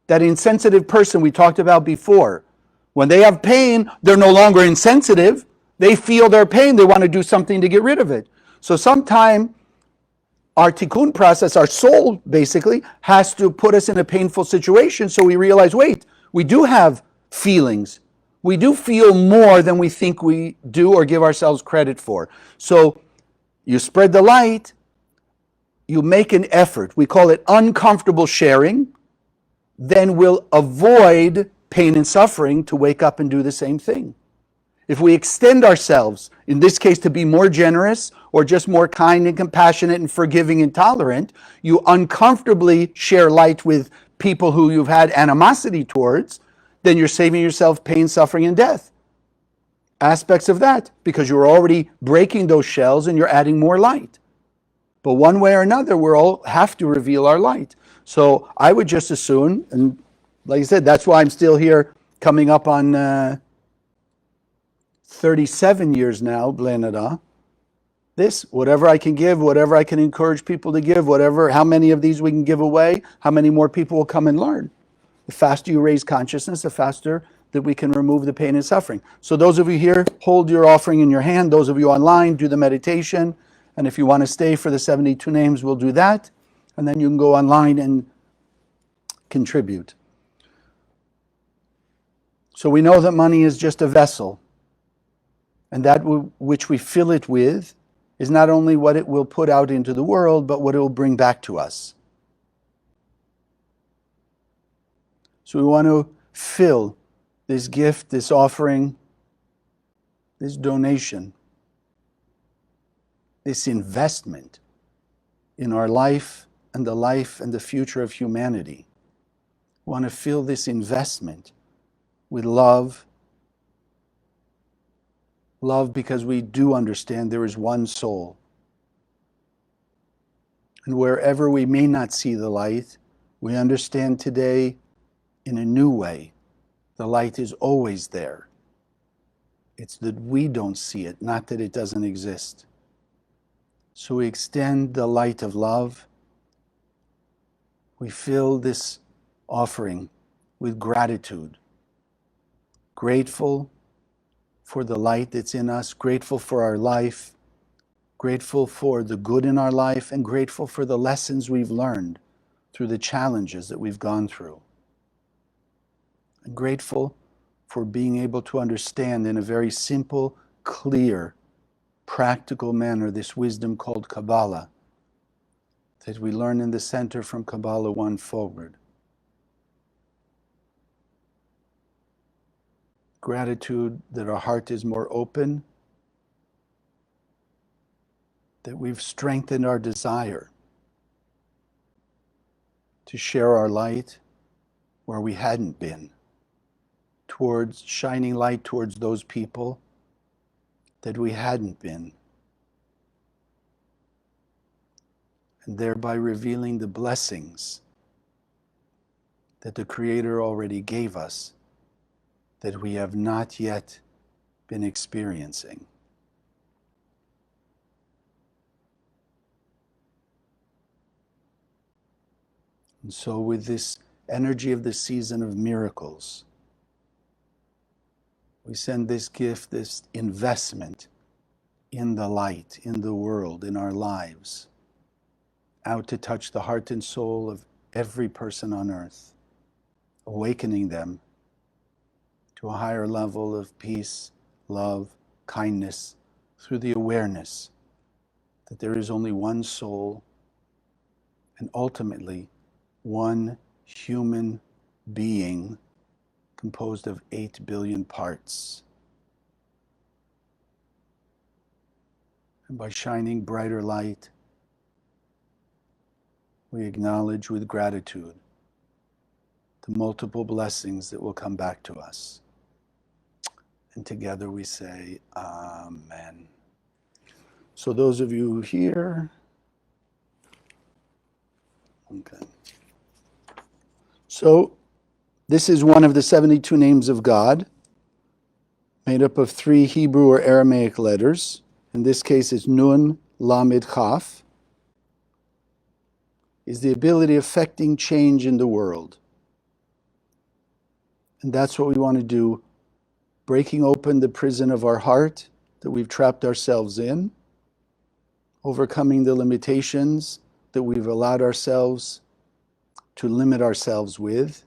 That insensitive person we talked about before, when they have pain, they're no longer insensitive. They feel their pain. They want to do something to get rid of it. So sometime our tikkun process, our soul basically, has to put us in a painful situation so we realize, wait, we do have feelings. We do feel more than we think we do or give ourselves credit for. So you spread the light, you make an effort. We call it uncomfortable sharing. Then we'll avoid pain and suffering to wake up and do the same thing. If we extend ourselves, in this case to be more generous or just more kind and compassionate and forgiving and tolerant, you uncomfortably share light with people who you've had animosity towards, then you're saving yourself pain, suffering, and death. Aspects of that, because you're already breaking those shells and you're adding more light. But one way or another, we all have to reveal our light. So I would just as soon, and like I said, that's why I'm still here coming up on 37 years now, B'lei Nada. This, whatever I can give, whatever I can encourage people to give, how many of these we can give away, how many more people will come and learn. The faster you raise consciousness, the faster that we can remove the pain and suffering. So those of you here, hold your offering in your hand. Those of you online, do the meditation. And if you want to stay for the 72 names, we'll do that. And then you can go online and contribute. So we know that money is just a vessel. And that which we fill it with is not only what it will put out into the world, but what it will bring back to us. So we want to fill this gift, this offering, this donation, this investment in our life and the life and the future of humanity. We want to fill this investment with love. Love because we do understand there is one soul. And wherever we may not see the light, we understand today in a new way. The light is always there. It's that we don't see it, not that it doesn't exist. So we extend the light of love. We fill this offering with gratitude grateful for the light that's in us, grateful for our life, grateful for the good in our life, and grateful for the lessons we've learned through the challenges that we've gone through. And grateful for being able to understand in a very simple, clear, practical manner this wisdom called Kabbalah that we learn in the center from Kabbalah 1 forward. Gratitude that our heart is more open, that we've strengthened our desire to share our light where we hadn't been, towards shining light towards those people that we hadn't been, and thereby revealing the blessings that the Creator already gave us that we have not yet been experiencing. And so with this energy of the season of miracles, we send this gift, this investment in the light, in the world, in our lives, out to touch the heart and soul of every person on earth, awakening them to a higher level of peace, love, kindness, through the awareness that there is only one soul and ultimately one human being composed of 8 billion parts. And by shining brighter light, we acknowledge with gratitude the multiple blessings that will come back to us. And together we say, Amen. So those of you here, okay. So this is one of the 72 names of God, made up of 3 Hebrew or Aramaic letters. In this case, it's Nun, Lamed, Chaf. Is the ability of affecting change in the world. And that's what we want to do, breaking open the prison of our heart that we've trapped ourselves in, overcoming the limitations that we've allowed ourselves to limit ourselves with,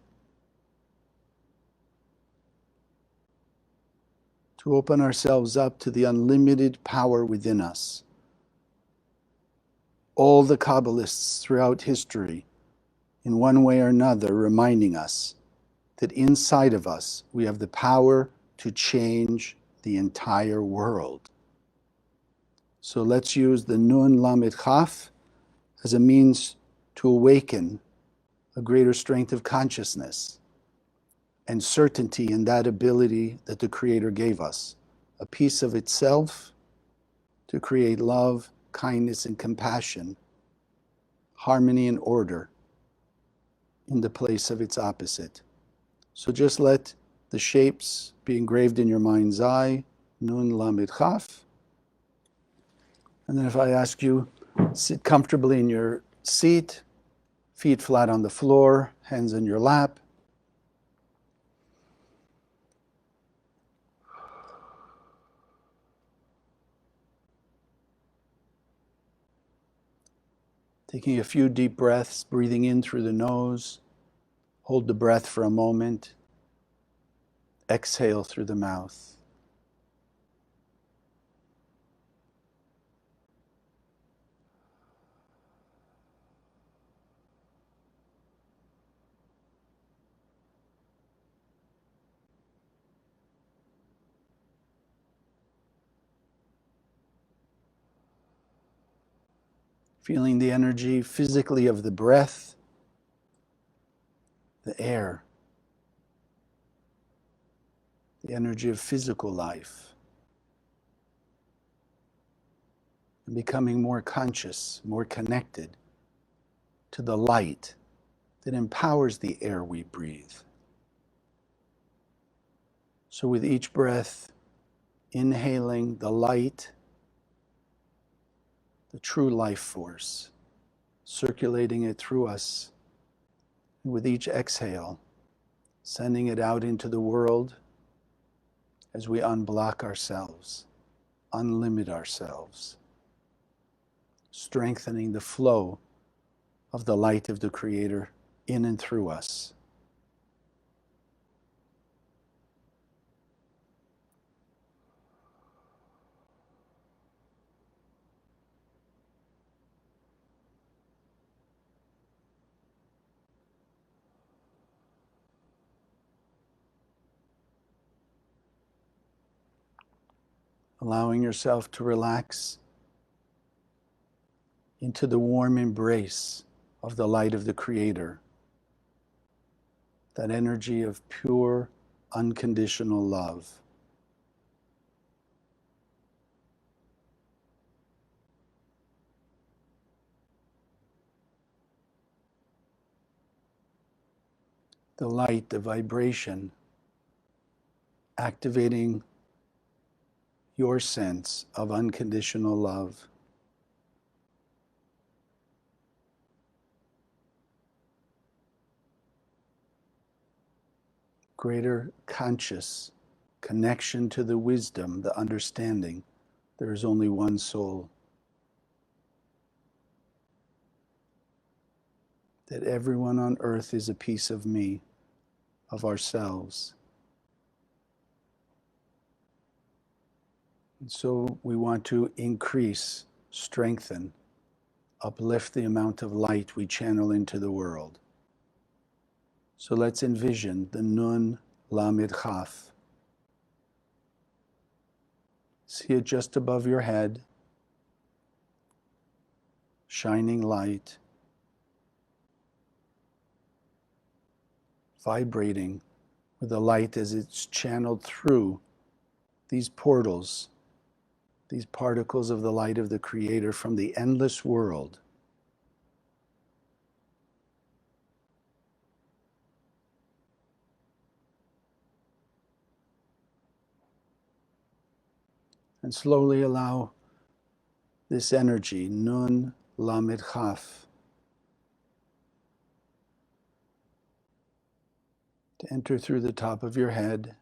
to open ourselves up to the unlimited power within us. All the Kabbalists throughout history, in one way or another, reminding us that inside of us we have the power to change the entire world. So let's use the Nun Lamed Chaf as a means to awaken a greater strength of consciousness and certainty in that ability that the Creator gave us, a piece of itself to create love, kindness, and compassion, harmony and order in the place of its opposite. So just let the shapes be engraved in your mind's eye, Nun Lamed Chaf. And then if I ask you, sit comfortably in your seat, feet flat on the floor, hands in your lap. Taking a few deep breaths, breathing in through the nose. Hold the breath for a moment. Exhale through the mouth. Feeling the energy physically of the breath, the air, the energy of physical life. And becoming more conscious, more connected to the light that empowers the air we breathe. So with each breath, inhaling the light, the true life force, circulating it through us. And with each exhale, sending it out into the world as we unblock ourselves, unlimit ourselves, strengthening the flow of the light of the Creator in and through us. Allowing yourself to relax into the warm embrace of the light of the Creator, that energy of pure, unconditional love. The light, the vibration, activating your sense of unconditional love. Greater conscious connection to the wisdom, the understanding. There is only one soul. That everyone on earth is a piece of me, of ourselves. And so we want to increase, strengthen, uplift the amount of light we channel into the world. So let's envision the Nun Lamed Chaf. See it just above your head, shining light, vibrating with the light as it's channeled through these portals, these particles of the light of the Creator from the endless world. And slowly allow this energy, Nun Lamed Chaf, to enter through the top of your head,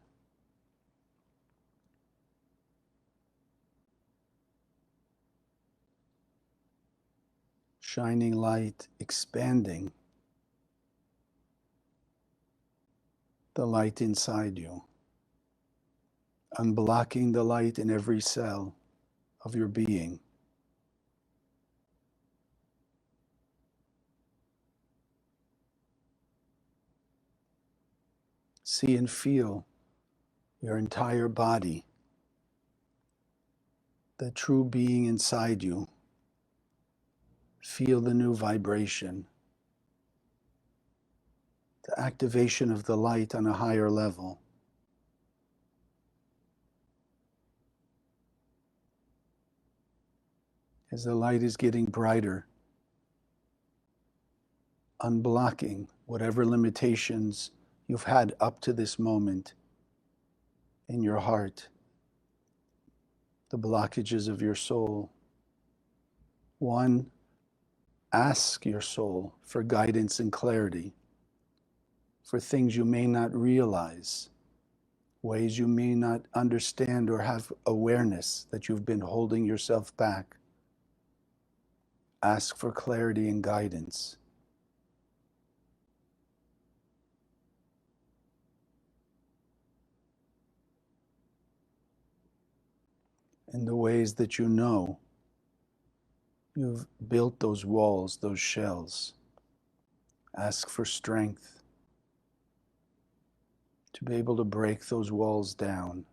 shining light, expanding the light inside you, unblocking the light in every cell of your being. See and feel your entire body, the true being inside you. Feel the new vibration, the activation of the light on a higher level. As the light is getting brighter, unblocking whatever limitations you've had up to this moment in your heart, the blockages of your soul. One, ask your soul for guidance and clarity, for things you may not realize, ways you may not understand or have awareness that you've been holding yourself back. Ask for clarity and guidance. In the ways that you know you've built those walls, those shells. Ask for strength to be able to break those walls down.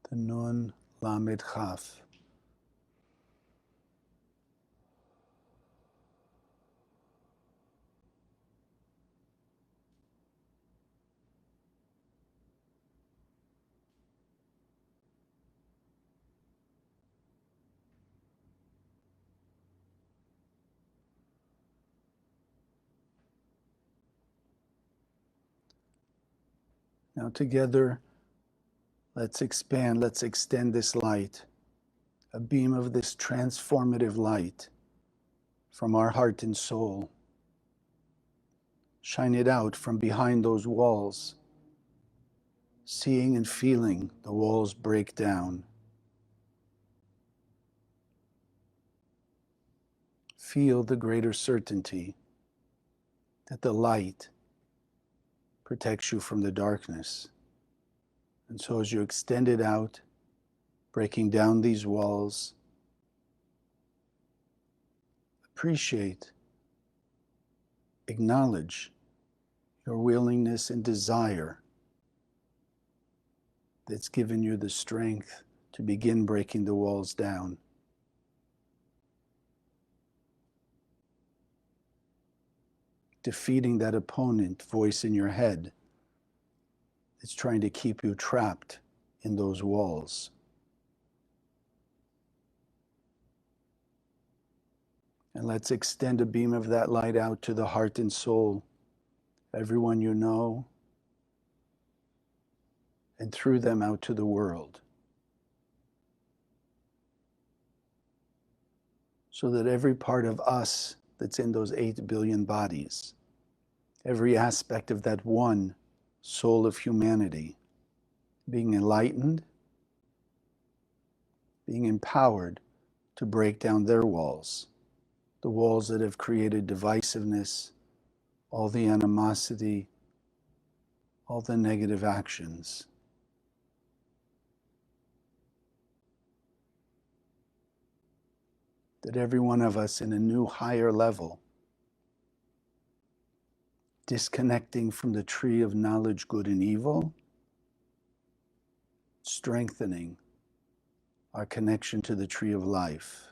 The Nun Lamed Chaf. Now together, let's expand, let's extend this light a beam of this transformative light from our heart and soul. Shine it out from behind those walls, seeing and feeling the walls break down. Feel the greater certainty that the light protects you from the darkness. And so as you extend it out, breaking down these walls, appreciate, acknowledge your willingness and desire that's given you the strength to begin breaking the walls down. Defeating that opponent voice in your head that's trying to keep you trapped in those walls. And let's extend a beam of that light out to the heart and soul, everyone you know, and through them out to the world. So that every part of us that's in those 8 billion bodies, every aspect of that one soul of humanity, being enlightened, being empowered to break down their walls, the walls that have created divisiveness, all the animosity, all the negative actions. That every one of us in a new higher level, disconnecting from the tree of knowledge, good and evil, strengthening our connection to the tree of life.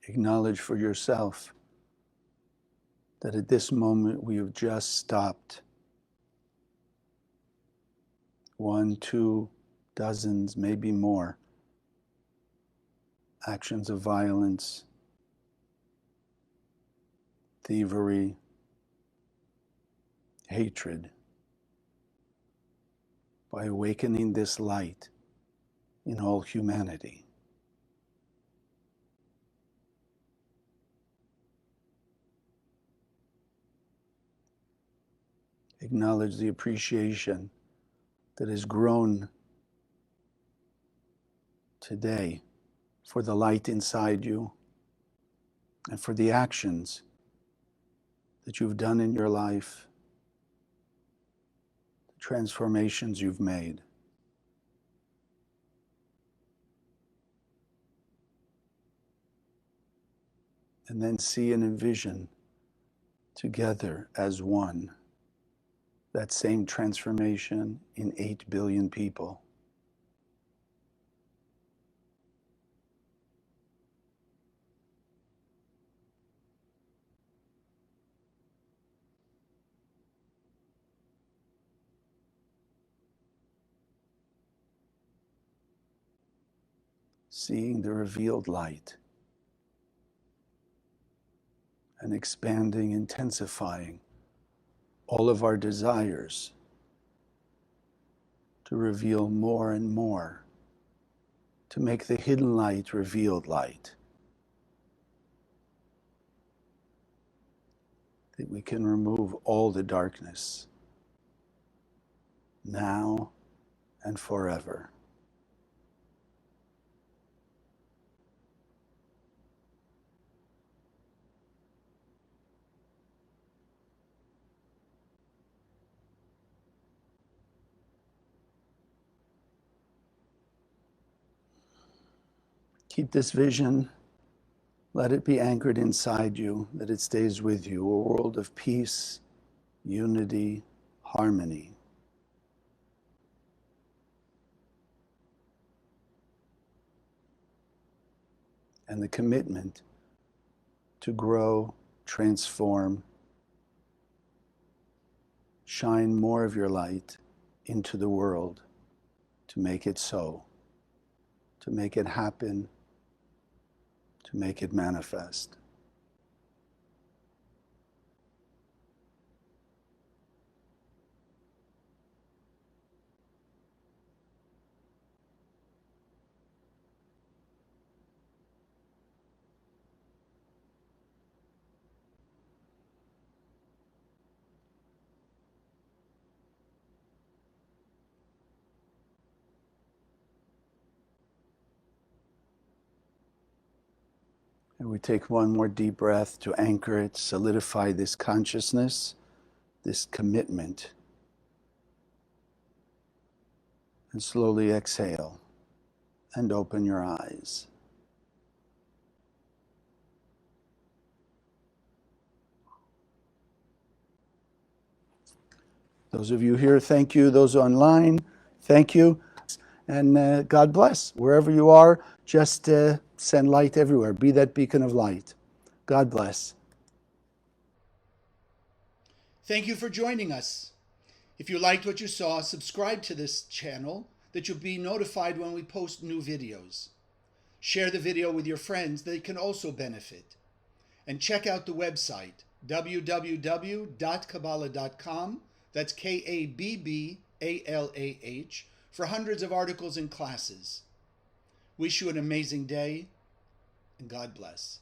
Acknowledge for yourself that at this moment we have just stopped 1, 2, dozens, maybe more actions of violence, thievery, hatred, by awakening this light in all humanity. Acknowledge the appreciation that has grown today for the light inside you and for the actions that you've done in your life, the transformations you've made. And then see and envision together as one that same transformation in 8 billion people. Seeing the revealed light and expanding, intensifying all of our desires to reveal more and more, to make the hidden light revealed light, that we can remove all the darkness now and forever. Keep this vision, let it be anchored inside you, that it stays with you, a world of peace, unity, harmony. And the commitment to grow, transform, shine more of your light into the world to make it so, to make it happen, to make it manifest. And we take one more deep breath to anchor it, solidify this consciousness, this commitment. And slowly exhale and open your eyes. Those of you here, thank you. Those online, thank you. And God bless. Wherever you are, just send light everywhere. Be that beacon of light. God bless. Thank you for joining us. If you liked what you saw, subscribe to this channel that you'll be notified when we post new videos. Share the video with your friends, they can also benefit. And check out the website, www.kabbalah.com, that's Kabbalah, for hundreds of articles and classes. Wish you an amazing day, and God bless.